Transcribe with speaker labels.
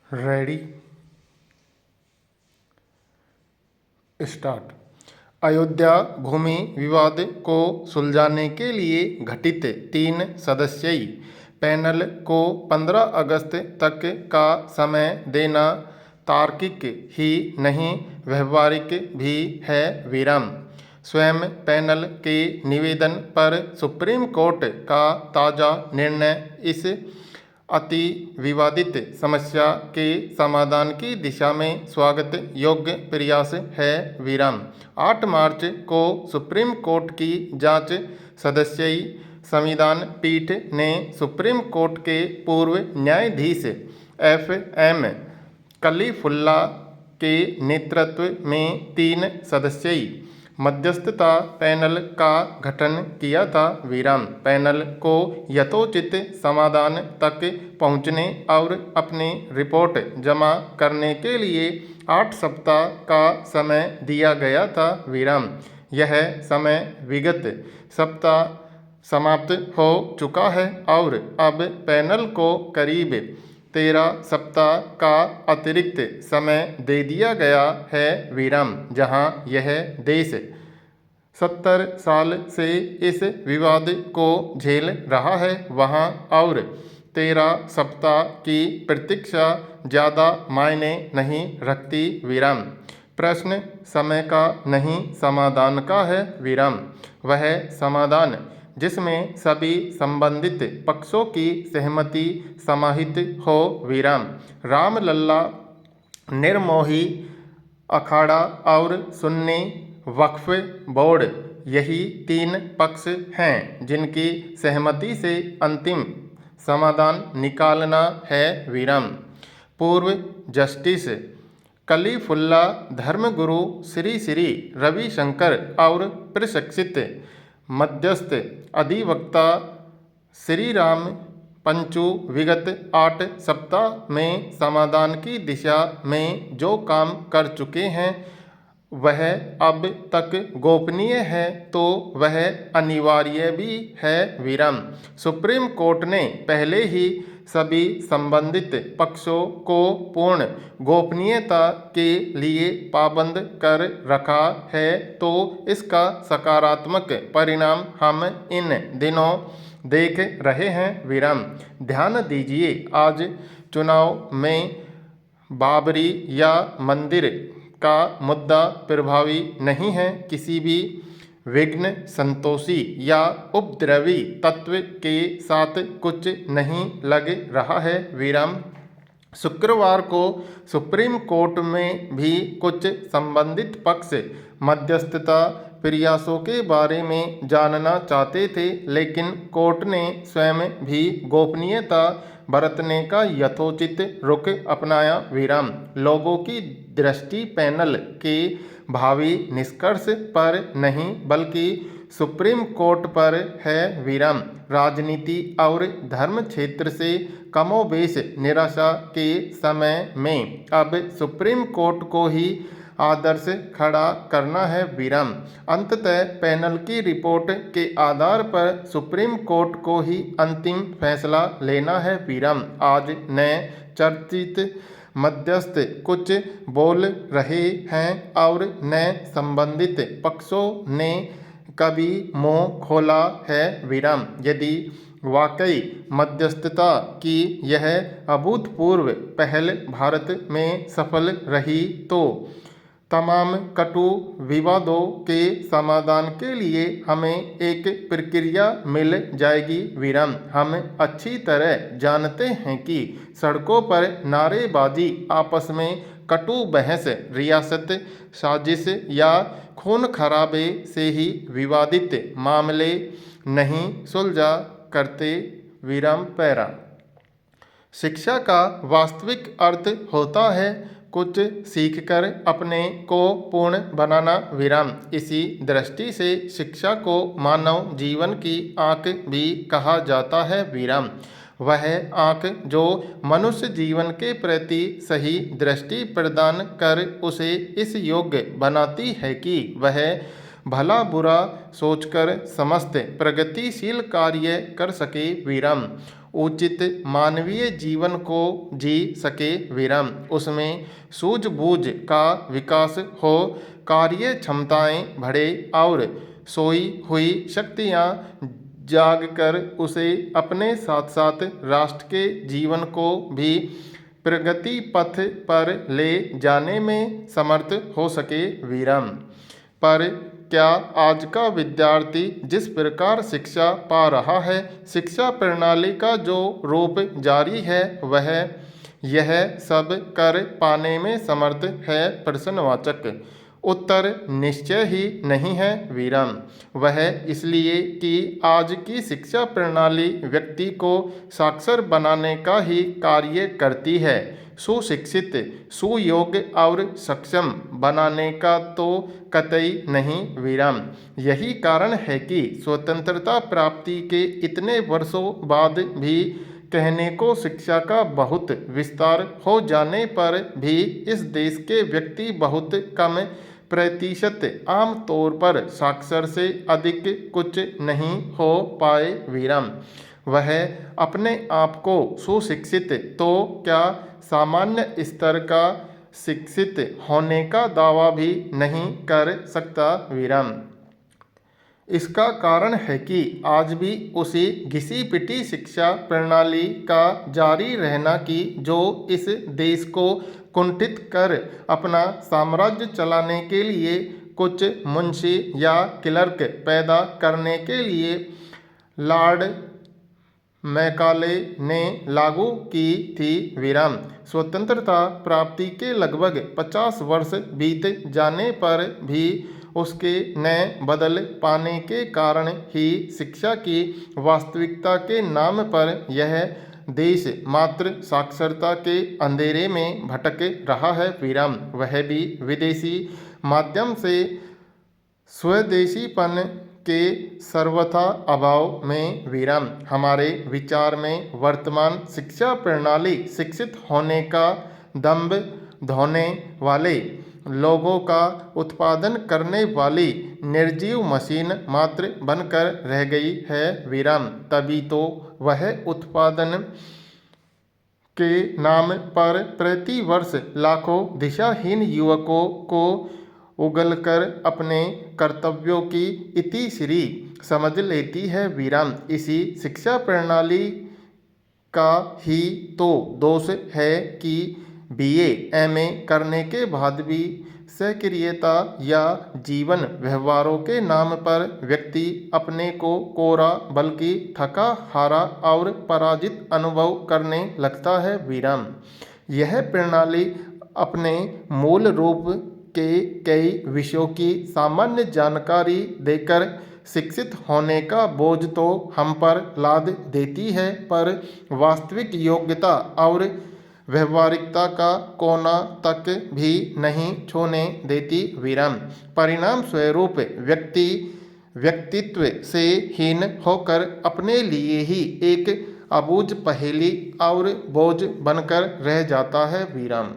Speaker 1: Ready start. Ayodhya भूमि विवाद को सुलझाने के लिए गठित 3 सदस्यीय पैनल को 15 अगस्त तक का समय देना तार्किक ही नहीं व्यवहारिक भी है। विराम। स्वयं पैनल के निवेदन पर सुप्रीम कोर्ट का ताज़ा निर्णय इस अति विवादित समस्या के समाधान की दिशा में स्वागत योग्य प्रयास है। विराम। 8 मार्च को सुप्रीम कोर्ट की जांच सदस्यीय संविधान पीठ ने सुप्रीम कोर्ट के पूर्व न्यायाधीश FM कलीफुल्ला के नेतृत्व में 3 सदस्यीय मध्यस्थता पैनल का गठन किया था। विराम। पैनल को यथोचित समाधान तक पहुंचने और अपनी रिपोर्ट जमा करने के लिए 8 सप्ताह का समय दिया गया था। विराम। यह समय विगत सप्ताह समाप्त हो चुका है और अब पैनल को करीब 13 सप्ताह का अतिरिक्त समय दे दिया गया है। विराम। जहां यह देश 70 साल से इस विवाद को झेल रहा है, वहां और 13 सप्ताह की प्रतीक्षा ज़्यादा मायने नहीं रखती। विराम। प्रश्न समय का नहीं, समाधान का है। विराम। वह समाधान जिसमें सभी संबंधित पक्षों की सहमति समाहित हो। विराम। रामलला, निर्मोही अखाड़ा और सुन्नी वक्फ बोर्ड, यही 3 पक्ष हैं जिनकी सहमति से अंतिम समाधान निकालना है। विराम। पूर्व जस्टिस कलीफुल्ला, धर्मगुरु श्री श्री रविशंकर और प्रशिक्षित मध्यस्थ अधिवक्ता श्री राम पंचू विगत 8 सप्ताह में समाधान की दिशा में जो काम कर चुके हैं वह अब तक गोपनीय है तो वह अनिवार्य भी है। विराम। सुप्रीम कोर्ट ने पहले ही सभी संबंधित पक्षों को पूर्ण गोपनीयता के लिए पाबंद कर रखा है तो इसका सकारात्मक परिणाम हम इन दिनों देख रहे हैं। विराम। ध्यान दीजिए, आज चुनाव में बाबरी या मंदिर का मुद्दा प्रभावी नहीं है। किसी भी विघ्न संतोषी या उपद्रवी तत्व के साथ कुछ नहीं लग रहा है। विराम। शुक्रवार को सुप्रीम कोर्ट में भी कुछ संबंधित पक्ष मध्यस्थता प्रयासों के बारे में जानना चाहते थे, लेकिन कोर्ट ने स्वयं भी गोपनीयता बरतने का यथोचित रुख अपनाया। विराम। लोगों की दृष्टि पैनल के भावी निष्कर्ष पर नहीं बल्कि सुप्रीम कोर्ट पर है। विराम। राजनीति और धर्म क्षेत्र से कमोबेश निराशा के समय में अब सुप्रीम कोर्ट को ही आदर्श खड़ा करना है। विराम। अंततः पैनल की रिपोर्ट के आधार पर सुप्रीम कोर्ट को ही अंतिम फैसला लेना है। विराम। आज नए चर्चित मध्यस्थ कुछ बोल रहे हैं और नए संबंधित पक्षों ने कभी मुंह खोला है। विराम। यदि वाकई मध्यस्थता की यह अभूतपूर्व पहल भारत में सफल रही तो तमाम कटु विवादों के समाधान के लिए हमें एक प्रक्रिया मिल जाएगी। विराम। हम अच्छी तरह जानते हैं कि सड़कों पर नारेबाजी, आपस में कटु बहस, रियासत साजिश या खून खराबे से ही विवादित मामले नहीं सुलझा करते। विराम। पैरा। शिक्षा का वास्तविक अर्थ होता है कुछ सीखकर अपने को पूर्ण बनाना। विराम। इसी दृष्टि से शिक्षा को मानव जीवन की आँख भी कहा जाता है। विराम। वह आँख जो मनुष्य जीवन के प्रति सही दृष्टि प्रदान कर उसे इस योग्य बनाती है कि वह भला बुरा सोचकर समस्त प्रगतिशील कार्य कर सके। विराम। उचित मानवीय जीवन को जी सके विराम। उसमें सूझबूझ का विकास हो, कार्य क्षमताएं बढ़े और सोई हुई शक्तियां जागकर उसे अपने साथ साथ राष्ट्र के जीवन को भी प्रगति पथ पर ले जाने में समर्थ हो सके विराम। पर क्या आज का विद्यार्थी जिस प्रकार शिक्षा पा रहा है, शिक्षा प्रणाली का जो रूप जारी है, वह यह सब कर पाने में समर्थ है? प्रश्नवाचक। उत्तर निश्चय ही नहीं है विराम। वह इसलिए कि आज की शिक्षा प्रणाली व्यक्ति को साक्षर बनाने का ही कार्य करती है, सुशिक्षित, सुयोग्य और सक्षम बनाने का तो कतई नहीं विराम। यही कारण है कि स्वतंत्रता प्राप्ति के इतने वर्षों बाद भी कहने को शिक्षा का बहुत विस्तार हो जाने पर भी इस देश के व्यक्ति बहुत कम प्रतिशत आम तौर पर साक्षर से अधिक कुछ नहीं हो पाए विराम। वह अपने आप को सुशिक्षित तो क्या सामान्य स्तर का शिक्षित होने का दावा भी नहीं कर सकता विराम। इसका कारण है कि आज भी उसी घिसी पिटी शिक्षा प्रणाली का जारी रहना कि जो इस देश को कुंठित कर अपना साम्राज्य चलाने के लिए कुछ मुंशी या क्लर्क पैदा करने के लिए लॉर्ड मैकाले ने लागू की थी विराम। स्वतंत्रता प्राप्ति के लगभग 50 वर्ष बीत जाने पर भी उसके न बदल पाने के कारण ही शिक्षा की वास्तविकता के नाम पर यह देश मात्र साक्षरता के अंधेरे में भटक रहा है विराम। वह भी विदेशी माध्यम से स्वदेशीपन के सर्वथा अभाव में विराम। हमारे विचार में वर्तमान शिक्षा प्रणाली शिक्षित होने का दंभ ढोने वाले लोगों का उत्पादन करने वाली निर्जीव मशीन मात्र बनकर रह गई है विराम। तभी तो वह उत्पादन के नाम पर प्रति वर्ष लाखों दिशाहीन युवकों को उगलकर अपने कर्तव्यों की इतिश्री समझ लेती है विराम। इसी शिक्षा प्रणाली का ही तो दोष है कि बीए एमए करने के बाद भी सक्रियता या जीवन व्यवहारों के नाम पर व्यक्ति अपने को कोरा बल्कि थका हारा और पराजित अनुभव करने लगता है विराम। यह प्रणाली अपने मूल रूप के कई विषयों की सामान्य जानकारी देकर शिक्षित होने का बोझ तो हम पर लाद देती है, पर वास्तविक योग्यता और व्यवहारिकता का कोना तक भी नहीं छूने देती विराम। परिणाम स्वरूप व्यक्ति व्यक्तित्व से हीन होकर अपने लिए ही एक अबूझ पहेली और बोझ बनकर रह जाता है विराम।